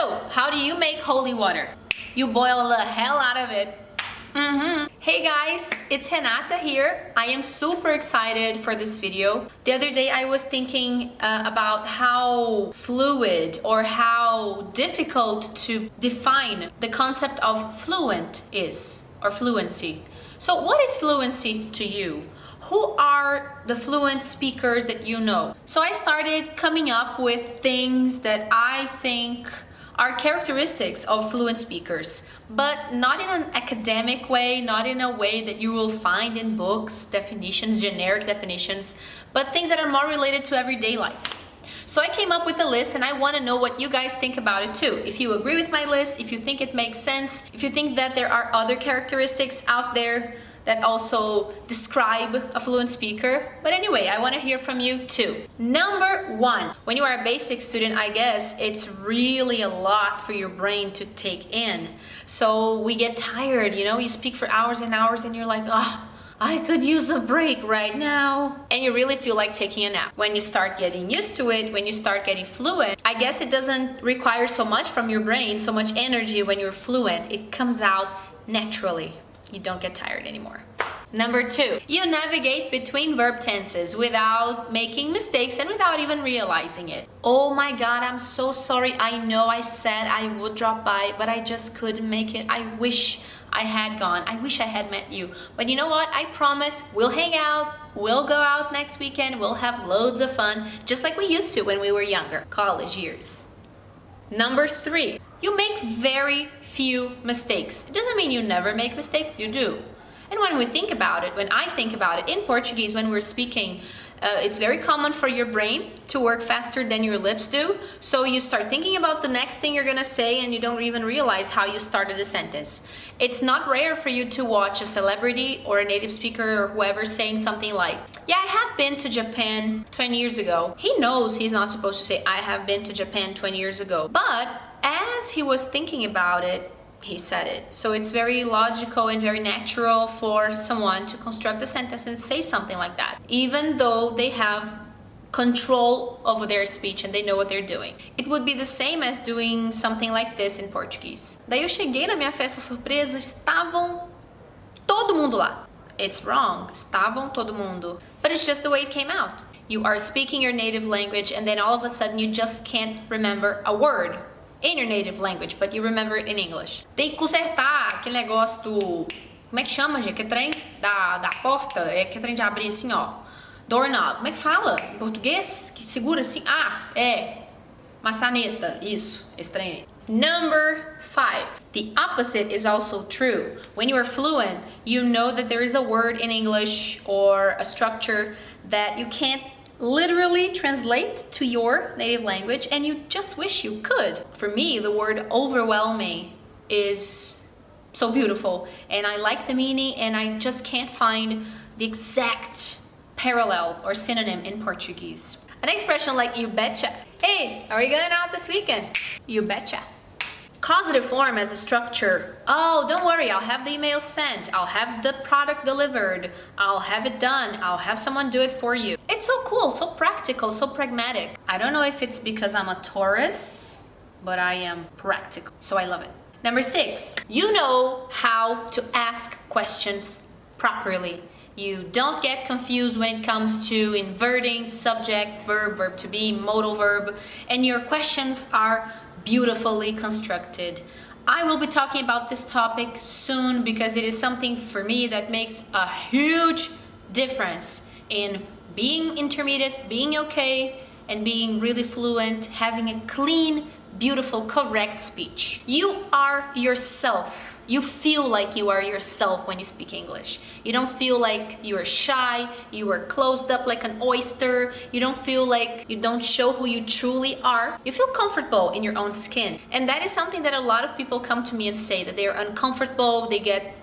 So, how do you make holy water? You boil the hell out of it. Hey guys, it's Renata here. I am super excited for this video. The other day I was thinking about how fluid or how difficult to define the concept of fluent is, or fluency. So what is fluency to you? Who are the fluent speakers that you know? So I started coming up with things that I think are characteristics of fluent speakers, but not in an academic way, not in a way that you will find in books, definitions, generic definitions, but things that are more related to everyday life. So I came up with a list and I want to know what you guys think about it too. If you agree with my list, if you think it makes sense, if you think that there are other characteristics out there that also describe a fluent speaker. But anyway, I want to hear from you too. Number one, when you are a basic student, I guess it's really a lot for your brain to take in. So we get tired, you speak for hours and hours and you're like, oh, I could use a break right now. And you really feel like taking a nap. When you start getting used to it, when you start getting fluent, I guess it doesn't require so much from your brain, so much energy when you're fluent. It comes out naturally. You don't get tired anymore. Number two, you navigate between verb tenses without making mistakes and without even realizing it. Oh my God, I'm so sorry. I know I said I would drop by, but I just couldn't make it. I wish I had gone. I wish I had met you. But you know what? I promise we'll hang out. We'll go out next weekend. We'll have loads of fun, just like we used to when we were younger, college years. Number three, you make very few mistakes. It doesn't mean you never make mistakes, you do. And when we think about it, when I think about it, in Portuguese, when we're speaking, it's very common for your brain to work faster than your lips do. So you start thinking about the next thing you're gonna say and you don't even realize how you started a sentence. It's not rare for you to watch a celebrity or a native speaker or whoever saying something like, yeah, I have been to Japan 20 years ago. He knows he's not supposed to say, I have been to Japan 20 years ago. But as he was thinking about it, he said it. So it's very logical and very natural for someone to construct a sentence and say something like that, even though they have control over their speech and they know what they're doing. It would be the same as doing something like this in Portuguese. Daí eu cheguei na minha festa surpresa, estavam todo mundo lá. It's wrong, estavam todo mundo. But it's just the way it came out. You are speaking your native language and then all of a sudden you just can't remember a word in your native language, but you remember it in English. Tem que consertar aquele negócio do... Como é que chama, gente? Que trem da porta? É que trem de abrir assim, ó. Doorknob. Como é que fala em português? Que segura assim? Ah, é. Maçaneta. Isso. Esse trem aí. Number 5. The opposite is also true. When you are fluent, you know that there is a word in English or a structure that you can't literally translate to your native language and you just wish you could. For me, the word overwhelming is so beautiful and I like the meaning and I just can't find the exact parallel or synonym in Portuguese. An expression like you betcha. Hey, are we going out this weekend? You betcha. Causative form as a structure. Oh, don't worry, I'll have the email sent. I'll have the product delivered. I'll have it done. I'll have someone do it for you. It's so cool, so practical, so pragmatic. I don't know if it's because I'm a Taurus, but I am practical, so I love it. Number 6, you know how to ask questions properly. You don't get confused when it comes to inverting subject, verb, verb to be, modal verb, and your questions are beautifully constructed. I will be talking about this topic soon because it is something for me that makes a huge difference in being intermediate, being okay, and being really fluent, having a clean, beautiful, correct speech. You are yourself. You feel like you are yourself when you speak English. You don't feel like you are shy, you are closed up like an oyster. You don't feel like you don't show who you truly are. You feel comfortable in your own skin. And that is something that a lot of people come to me and say that they're uncomfortable, they get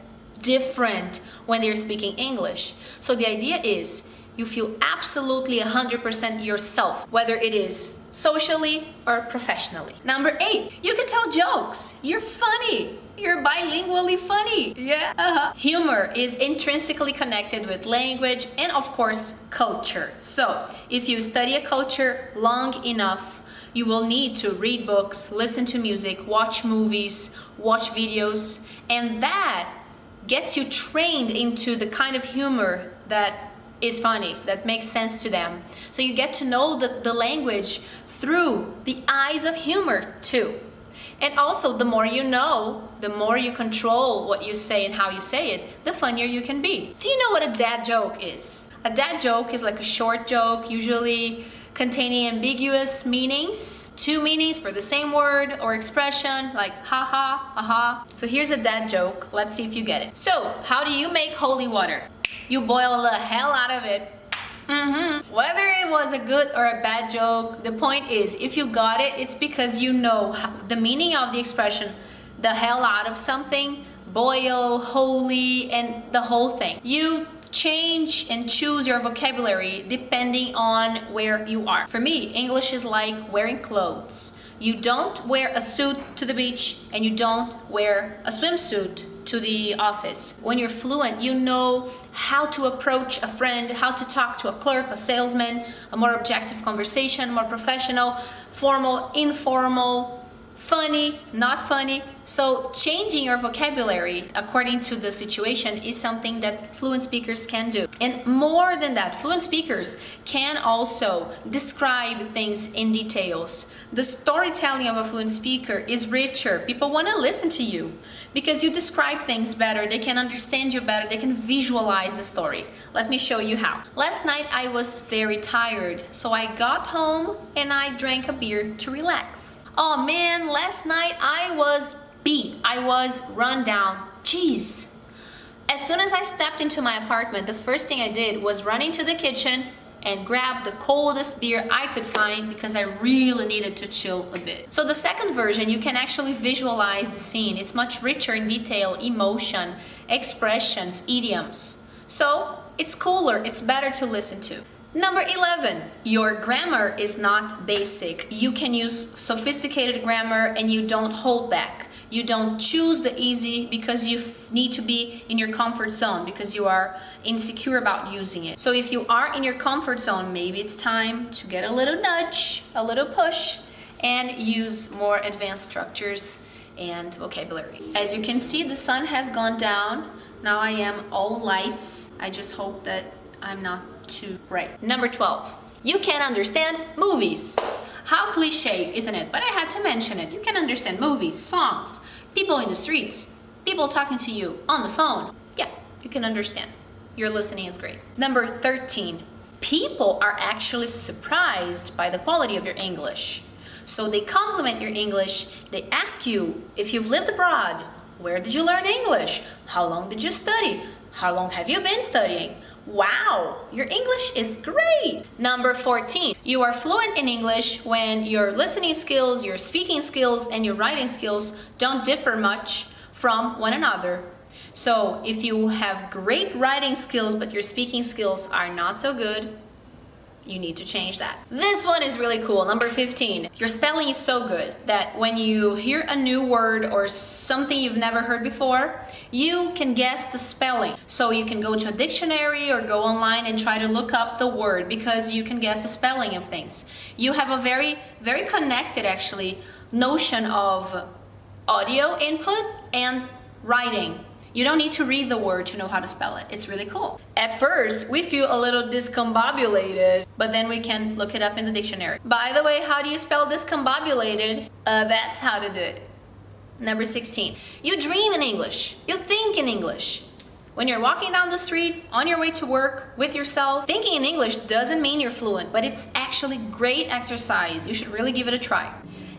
different when they're speaking English. So the idea is you feel absolutely 100% yourself, whether it is socially or professionally. Number 8, you can tell jokes. You're funny. You're bilingually funny. Yeah. Humor is intrinsically connected with language and of course culture. So if you study a culture long enough, You will need to read books, listen to music, watch movies, watch videos, and that gets you trained into the kind of humor that is funny, that makes sense to them. So you get to know the language through the eyes of humor too. And also, the more you know, the more you control what you say and how you say it, the funnier you can be. Do you know what a dad joke is? A dad joke is like a short joke, usually containing ambiguous meanings, two meanings for the same word or expression, like haha, aha. So here's a dad joke. Let's see if you get it. So, how do you make holy water? You boil the hell out of it. Whether it was a good or a bad joke, the point is, if you got it, it's because you know the meaning of the expression, the hell out of something, boil, holy, and the whole thing. You change and choose your vocabulary depending on where you are. For me, English is like wearing clothes. You don't wear a suit to the beach and you don't wear a swimsuit to the office. When you're fluent, you know how to approach a friend, how to talk to a clerk, a salesman, a more objective conversation, more professional, formal, informal, funny, not funny. So changing your vocabulary according to the situation is something that fluent speakers can do. And more than that, fluent speakers can also describe things in details. The storytelling of a fluent speaker is richer. People want to listen to you because you describe things better. They can understand you better. They can visualize the story. Let me show you how. Last night I was very tired, so I got home and I drank a beer to relax. Oh man, last night I was beat. I was run down. Jeez. As soon as I stepped into my apartment, the first thing I did was run into the kitchen and grab the coldest beer I could find because I really needed to chill a bit. So the second version, you can actually visualize the scene. It's much richer in detail, emotion, expressions, idioms. So it's cooler, it's better to listen to. Number 11, your grammar is not basic. You can use sophisticated grammar and you don't hold back. You don't choose the easy because you need to be in your comfort zone because you are insecure about using it. So if you are in your comfort zone, maybe it's time to get a little nudge, a little push, and use more advanced structures and vocabulary. As you can see, the sun has gone down. Now I am all lights. I just hope that I'm not too bright. Number 12, you can understand movies. How cliche, isn't it? But I had to mention it. You can understand movies, songs, people in the streets, people talking to you on the phone. Yeah, you can understand. Your listening is great. Number 13, people are actually surprised by the quality of your English. So they compliment your English. They ask you if you've lived abroad. Where did you learn English? How long did you study? How long have you been studying? Wow, your English is great! Number 14, you are fluent in English when your listening skills, your speaking skills, and your writing skills don't differ much from one another. So if you have great writing skills but your speaking skills are not so good, you need to change that. This one is really cool. Number 15, your spelling is so good that when you hear a new word or something you've never heard before, you can guess the spelling. So you can go to a dictionary or go online and try to look up the word because you can guess the spelling of things. You have a very, very connected actually notion of audio input and writing. You don't need to read the word to know how to spell it. It's really cool. At first, we feel a little discombobulated, but then we can look it up in the dictionary. By the way, how do you spell discombobulated? That's how to do it. Number 16, you dream in English. You think in English. When you're walking down the streets, on your way to work, with yourself, thinking in English doesn't mean you're fluent, but it's actually great exercise. You should really give it a try.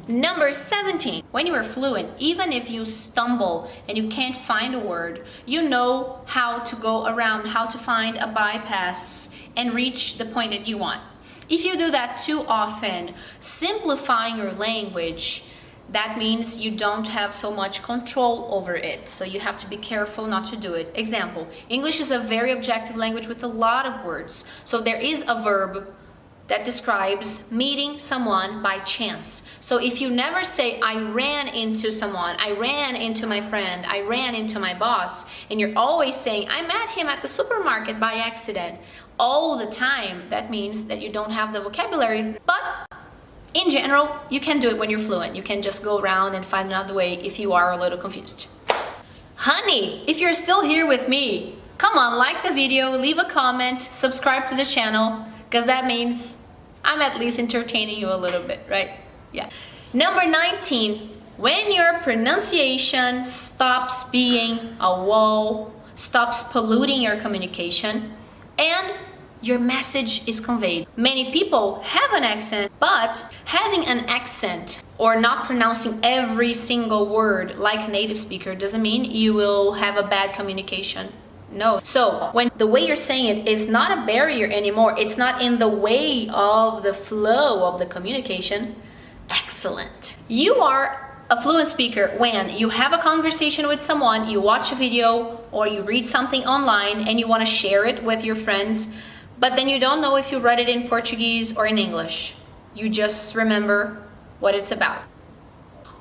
Number 17, when you are fluent, even if you stumble and you can't find a word, you know how to go around, how to find a bypass and reach the point that you want. If you do that too often, simplifying your language, that means you don't have so much control over it. So you have to be careful not to do it. Example, English is a very objective language with a lot of words. So there is a verb that describes meeting someone by chance. So if you never say, I ran into someone, I ran into my friend, I ran into my boss, and you're always saying, I met him at the supermarket by accident, all the time, that means that you don't have the vocabulary. But in general, you can do it when you're fluent. You can just go around and find another way if you are a little confused. Honey, if you're still here with me, come on, like the video, leave a comment, subscribe to the channel, because that means I'm at least entertaining you a little bit, right? Yeah. Number 19, when your pronunciation stops being a wall, stops polluting your communication, and your message is conveyed. Many people have an accent, but having an accent or not pronouncing every single word like a native speaker doesn't mean you will have a bad communication. No. So when the way you're saying it is not a barrier anymore, it's not in the way of the flow of the communication, excellent. You are a fluent speaker when you have a conversation with someone, you watch a video or you read something online and you want to share it with your friends, but then you don't know if you read it in Portuguese or in English. You just remember what it's about.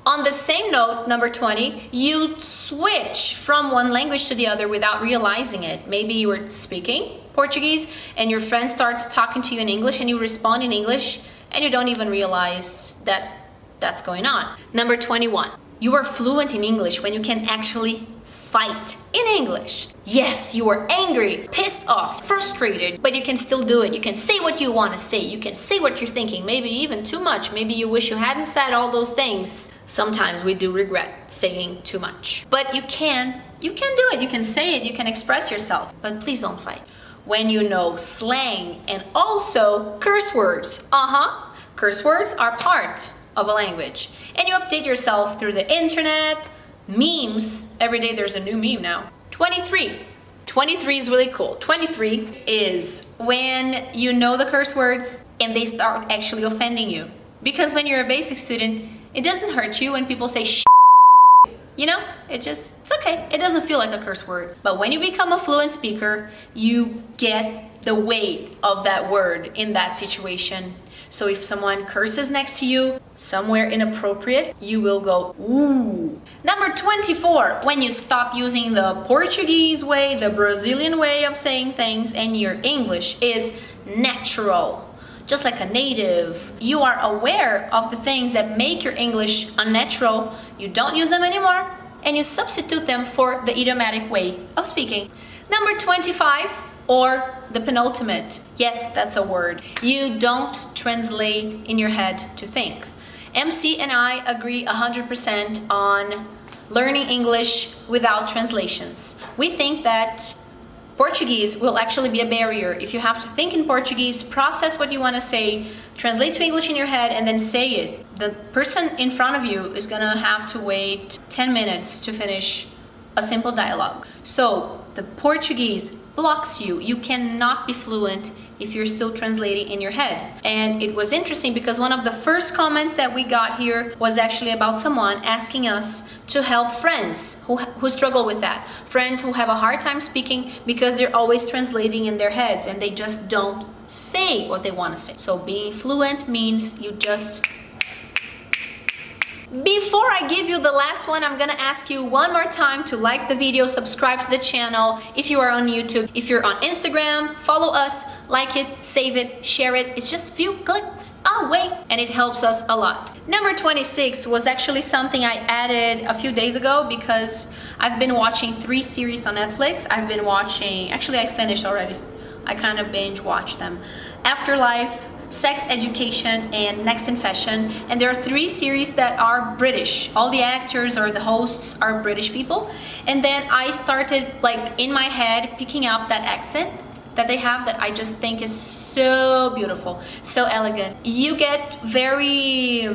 On the same note, number 20, you switch from one language to the other without realizing it. Maybe you were speaking Portuguese and your friend starts talking to you in English and you respond in English and you don't even realize that that's going on. Number 21, you are fluent in English when you can actually fight in English. Yes, you are angry, pissed off, frustrated, but you can still do it. You can say what you want to say. You can say what you're thinking, maybe even too much. Maybe you wish you hadn't said all those things. Sometimes we do regret saying too much. But you can do it. You can say it. You can express yourself. But please don't fight. When you know slang and also curse words. Curse words are part of a language. And you update yourself through the internet, memes. Every day there's a new meme now. 23. 23 is really cool. 23 is when you know the curse words and they start actually offending you. Because when you're a basic student, it doesn't hurt you when people say sh**. You know, it's okay. It doesn't feel like a curse word. But when you become a fluent speaker, you get the weight of that word in that situation. So if someone curses next to you, somewhere inappropriate, you will go, ooh. Number 24, when you stop using the Portuguese way, the Brazilian way of saying things, and your English is natural. Just like a native, you are aware of the things that make your English unnatural, you don't use them anymore, and you substitute them for the idiomatic way of speaking. Number 25, or the penultimate. Yes, that's a word. You don't translate in your head to think. MC and I agree 100% on learning English without translations. We think that Portuguese will actually be a barrier. If you have to think in Portuguese, process what you want to say, translate to English in your head, and then say it. The person in front of you is gonna have to wait 10 minutes to finish a simple dialogue. So the Portuguese blocks you. You cannot be fluent if you're still translating in your head. And it was interesting because one of the first comments that we got here was actually about someone asking us to help friends who struggle with that. Friends who have a hard time speaking because they're always translating in their heads and they just don't say what they want to say. So being fluent means you just... Before I give you the last one, I'm gonna ask you one more time to like the video, subscribe to the channel if you are on YouTube. If you're on Instagram, follow us, like it, save it, share it. It's just a few clicks away and it helps us a lot. Number 26 was actually something I added a few days ago because I've been watching 3 series on Netflix. I've been watching, actually I finished already. I kind of binge watched them. Afterlife, Sex Education, and Next in Fashion, and there are 3 series that are British. All the actors or the hosts are British people, and then I started like in my head picking up that accent that they have that I just think is so beautiful, so elegant. You get very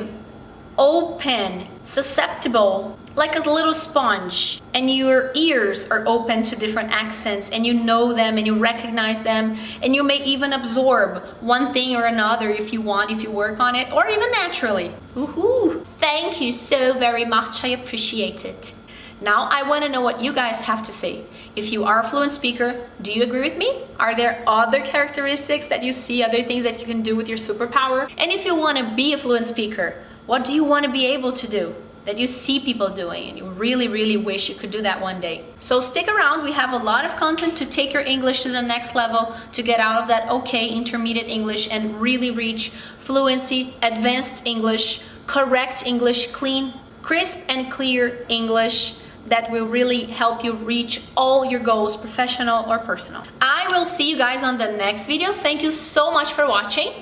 open, susceptible, like a little sponge, and your ears are open to different accents and you know them and you recognize them and you may even absorb one thing or another if you want, if you work on it, or even naturally. Woohoo! Thank you so very much, I appreciate it. Now I want to know what you guys have to say. If you are a fluent speaker, do you agree with me? Are there other characteristics that you see, other things that you can do with your superpower? And if you want to be a fluent speaker, what do you want to be able to do? that you see people doing and you really, really wish you could do that one day. So stick around, we have a lot of content to take your English to the next level, to get out of that okay intermediate English and really reach fluency, advanced English, correct English, clean, crisp and clear English that will really help you reach all your goals, professional or personal. I will see you guys on the next video. Thank you so much for watching.